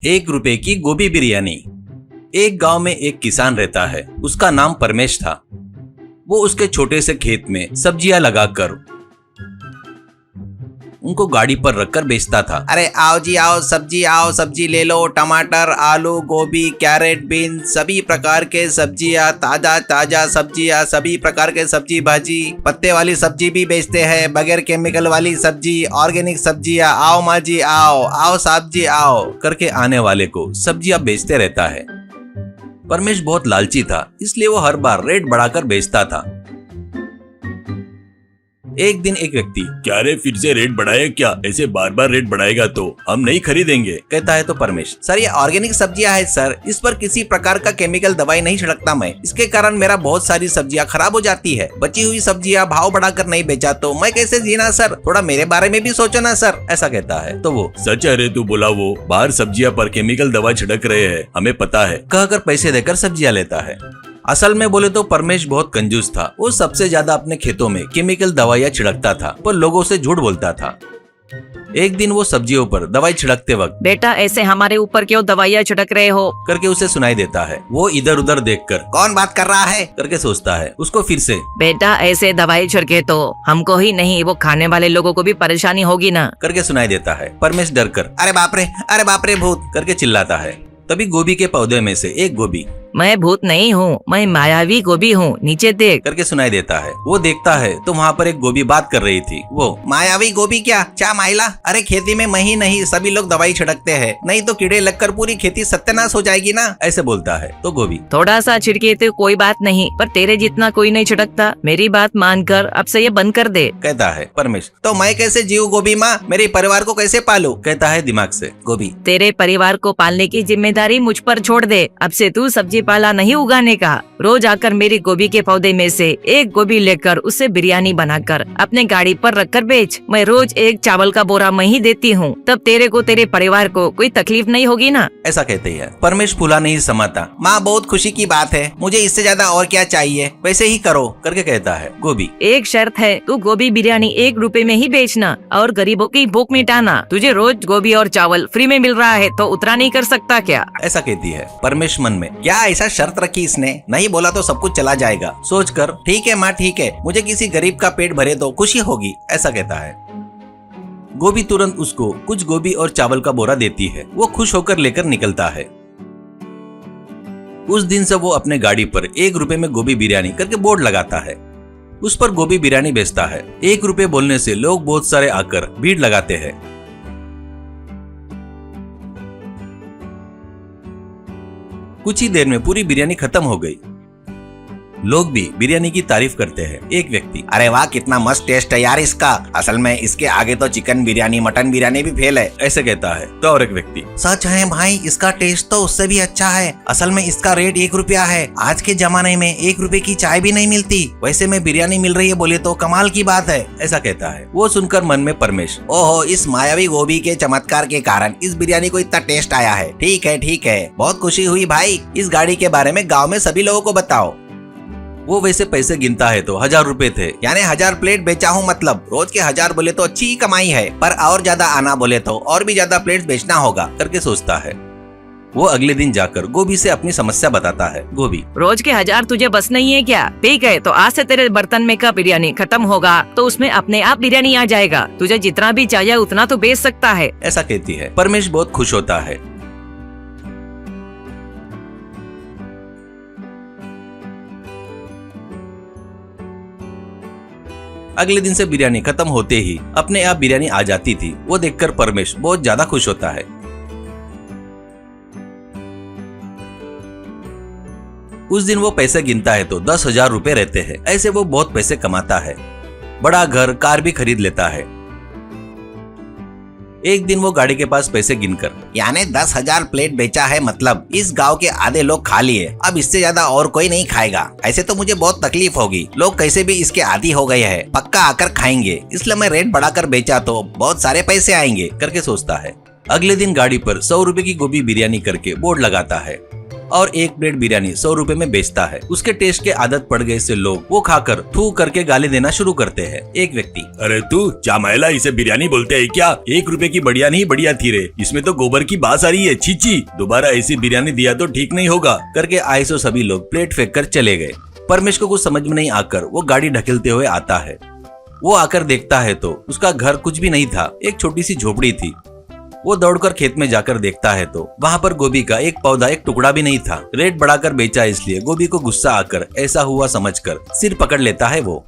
1 रुपए की गोभी बिरयानी। एक गांव में एक किसान रहता है, उसका नाम परमेश था। वो उसके छोटे से खेत में सब्जियां लगाकर उनको गाड़ी पर रखकर बेचता था। अरे आओ जी आओ सब्जी ले लो, टमाटर, आलू, गोभी, कैरेट, बीन्स, सभी प्रकार के सब्जियां, ताजा सब्जियां, सभी प्रकार के सब्जी भाजी, पत्ते वाली सब्जी भी बेचते हैं, बगैर केमिकल वाली सब्जी, ऑर्गेनिक सब्जियां। आओ माँ जी आओ साहब जी आओ करके आने वाले को सब्जियां बेचते रहता है। परमेश बहुत लालची था, इसलिए वो हर बार रेट बढ़ाकर बेचता था। एक दिन एक व्यक्ति, क्या रे फिर से रेट बढ़ाए क्या? ऐसे बार बार रेट बढ़ाएगा तो हम नहीं खरीदेंगे, कहता है तो परमेश, सर ये ऑर्गेनिक सब्जियां है सर, इस पर किसी प्रकार का केमिकल दवाई नहीं छिड़कता मैं, इसके कारण मेरा बहुत सारी सब्जियां खराब हो जाती है। बची हुई सब्जियां भाव बढ़ाकर नहीं बेचा तो मैं कैसे जीना सर, थोड़ा मेरे बारे में भी सोचो ना सर, ऐसा कहता है। तो वो, सच है रे तू बोला, वो बाहर सब्जियां पर केमिकल दवा छिड़क रहे हैं, हमें पता है, कहकर पैसे देकर सब्जियां लेता है। असल में बोले तो परमेश बहुत कंजूस था। वो सबसे ज्यादा अपने खेतों में केमिकल दवाइयां छिड़कता था, पर लोगों से झूठ बोलता था। एक दिन वो सब्जियों पर दवाई छिड़कते वक्त, बेटा ऐसे हमारे ऊपर क्यों दवाइयाँ छिड़क रहे हो, करके उसे सुनाई देता है। वो इधर उधर देखकर कौन बात कर रहा है करके सोचता है। उसको फिर से, बेटा ऐसे दवाई छिड़के तो हमको ही नहीं वो खाने वाले लोगों को भी परेशानी होगी ना, करके सुनाई देता है। परमेश डर कर, अरे बाप रे भूत करके चिल्लाता है। तभी गोभी के पौधे में से एक गोभी, मैं भूत नहीं हूँ, मैं मायावी गोभी हूँ, नीचे देख, करके सुनाई देता है। वो देखता है तो वहाँ पर एक गोभी बात कर रही थी। वो, मायावी गोभी क्या माइला, अरे खेती में मैं ही नहीं सभी लोग दवाई छिड़कते हैं, नहीं तो कीड़े लगकर पूरी खेती सत्यानाश हो जाएगी ना, ऐसे बोलता है। तो गोभी, थोड़ा सा छिड़के तो कोई बात नहीं, पर तेरे जितना कोई नहीं छिड़कता, मेरी बात मानकर अब से ये बंद कर दे, कहता है। परमेश, तो मैं कैसे जीऊं गोभी माँ, मेरे परिवार को कैसे पालूं, कहता है दिमाग से। गोभी, तेरे परिवार को पालने की जिम्मेदारी मुझ पर छोड़ दे, अब से तू सब्जी पाला नहीं उगाने का, रोज आकर मेरी गोभी के पौधे में से एक गोभी लेकर उससे बिरयानी बनाकर अपने गाड़ी पर रखकर बेच, मैं रोज एक चावल का बोरा मैं ही देती हूँ, तब तेरे को तेरे परिवार को कोई तकलीफ नहीं होगी ना, ऐसा कहते हैं। परमेश फूला नहीं समाता। माँ बहुत खुशी की बात है, मुझे इससे ज्यादा और क्या चाहिए, वैसे ही करो, करके कहता है। गोभी, एक शर्त है, तू गोभी बिरयानी 1 रुपए में ही बेचना और गरीबों की भूख मिटाना, तुझे रोज गोभी और चावल फ्री में मिल रहा है तो उतना नहीं कर सकता क्या, ऐसा कहती है। परमेश मन में, क्या ऐसा शर्त रखी इसने, नहीं बोला तो सब कुछ चला जाएगा, सोचकर, ठीक है माँ ठीक है, मुझे किसी गरीब का पेट भरे तो खुशी होगी, ऐसा कहता है। गोभी तुरंत उसको कुछ गोभी और चावल का बोरा देती है। वो खुश होकर लेकर निकलता है। उस दिन से वो अपने गाड़ी पर 1 रुपए में गोभी बिरयानी करके बोर्ड लगाता है। उस पर गोभी बिरयानी बेचता है। 1 रुपए बोलने से लोग बहुत सारे आकर भीड़ लगाते हैं। कुछ ही देर में पूरी बिरयानी खत्म हो गई। लोग भी बिरयानी की तारीफ करते हैं। एक व्यक्ति, अरे वाह कितना मस्त टेस्ट है यार इसका, असल में इसके आगे तो चिकन बिरयानी मटन बिरयानी भी फेल है, ऐसे कहता है। तो और एक व्यक्ति, सच है भाई इसका टेस्ट तो उससे भी अच्छा है, असल में इसका रेट 1 रुपया है, आज के जमाने में 1 रुपए की चाय भी नहीं मिलती, वैसे में बिरयानी मिल रही है बोले तो कमाल की बात है, ऐसा कहता है। वो सुनकर मन में परमेश, ओहो इस मायावी गोभी के चमत्कार के कारण इस बिरयानी को इतना टेस्ट आया है, ठीक है बहुत खुशी हुई भाई, इस गाड़ी के बारे में गाँव में सभी लोगों को बताओ। वो वैसे पैसे गिनता है तो 1000 रुपए थे, यानी 1000 प्लेट बेचा हूँ, मतलब रोज के 1000 बोले तो अच्छी ही कमाई है, पर और ज्यादा आना बोले तो और भी ज्यादा प्लेट बेचना होगा, करके सोचता है। वो अगले दिन जाकर गोभी से अपनी समस्या बताता है। गोभी, रोज के 1000 तुझे बस नहीं है क्या? ठीक है तो आज से तेरे बर्तन में का बिरयानी खत्म होगा तो उसमें अपने आप बिरयानी आ जाएगा, तुझे जितना भी चाहिए उतना तो बेच सकता है, ऐसा कहती है। परमेश बहुत खुश होता है। अगले दिन से बिरयानी खत्म होते ही अपने आप बिरयानी आ जाती थी। वो देखकर परमेश बहुत ज्यादा खुश होता है। उस दिन वो पैसे गिनता है तो 10,000 रुपए रहते हैं। ऐसे वो बहुत पैसे कमाता है, बड़ा घर कार भी खरीद लेता है। एक दिन वो गाड़ी के पास पैसे गिनकर, यानी 10,000 प्लेट बेचा है, मतलब इस गांव के आधे लोग खा लिए, अब इससे ज्यादा और कोई नहीं खाएगा, ऐसे तो मुझे बहुत तकलीफ होगी, लोग कैसे भी इसके आदी हो गए हैं, पक्का आकर खाएंगे, इसलिए मैं रेट बढ़ाकर बेचा तो बहुत सारे पैसे आएंगे, करके सोचता है। अगले दिन गाड़ी पर 100 रुपए की गोभी बिरयानी करके बोर्ड लगाता है। और एक प्लेट बिरयानी 100 रुपए में बेचता है। उसके टेस्ट के आदत पड़ गए से लोग वो खाकर थू करके गाली देना शुरू करते हैं। एक व्यक्ति, अरे तू चामायला, इसे बिरयानी बोलते है क्या? 1 रुपए की बढ़िया नहीं बढ़िया थी रे, इसमें तो गोबर की बास आ रही है, छीची। दोबारा ऐसी बिरयानी दिया तो ठीक नहीं होगा करके आए सो सभी लोग प्लेट फेंक कर चले गए। परमेश को कुछ समझ में नहीं आकर वो गाड़ी ढकेलते हुए आता है। वो आकर देखता है तो उसका घर कुछ भी नहीं था, एक छोटी सी झोपड़ी थी। वो दौड़कर खेत में जाकर देखता है तो वहाँ पर गोभी का एक पौधा, एक टुकड़ा भी नहीं था। रेट बढ़ाकर बेचा इसलिए गोभी को गुस्सा आकर ऐसा हुआ समझकर सिर पकड़ लेता है वो।